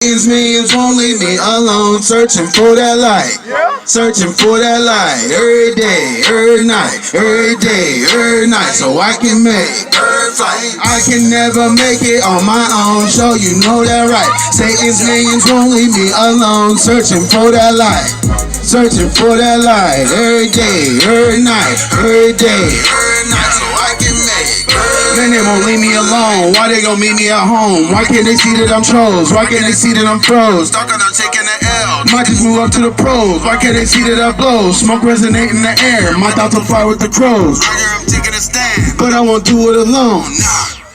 Millions won't leave me alone, searching for that light, searching for that light, every day, every night, every day, every night, so I can make flight. I can never make it on my own, so you know that right. Satan's millions won't leave me alone, searching for that light, searching for that light, every day, every night, every day, every night, so I can make it. Man, they won't leave me alone. Why they gon' meet me at home? Why can't they see that I'm trolls? Why can't they see that I'm froze? Talking on taking the L. Might just move up to the pros. Why can't they see that I blow? Smoke resonate in the air. My thoughts will fly with the crows. Right here I'm taking a stand, but I won't do it alone. Nah.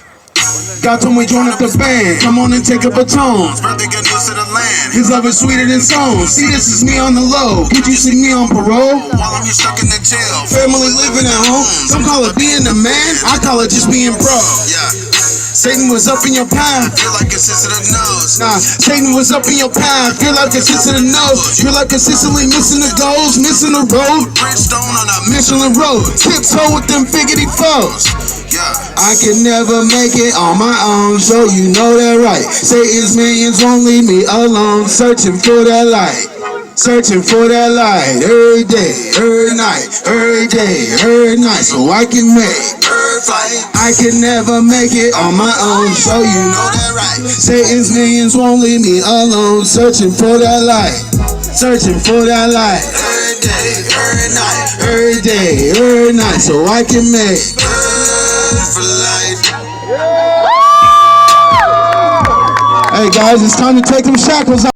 God told me join up the band. Come on and take a baton. Spread the good news to the land. His love is sweeter than songs. See, this is me on the low. Would you see me on parole? While I'm here stuck in the jail. Family living at home. Some call it being a man. I call it just being pro. Yeah. Satan was up in your path. Feel like it's into the nose. Nah, Satan was up in your path. Feel like it's into the nose. Feel like consistently missing the goals, missing the road. Bridgestone on a Michelin road. Tiptoe with them biggity foes. I can never make it on my own, so you know that right. Satan's millions won't leave me alone, searching for that light, searching for that light, every day, every night, every day, every night, so I can make flight. I can never make it on my own, so you know that right. Satan's millions won't leave me alone, searching for that light, searching for that light, every day, every night, every day, every night, so I can make for life. Hey guys, it's time to take them shackles off.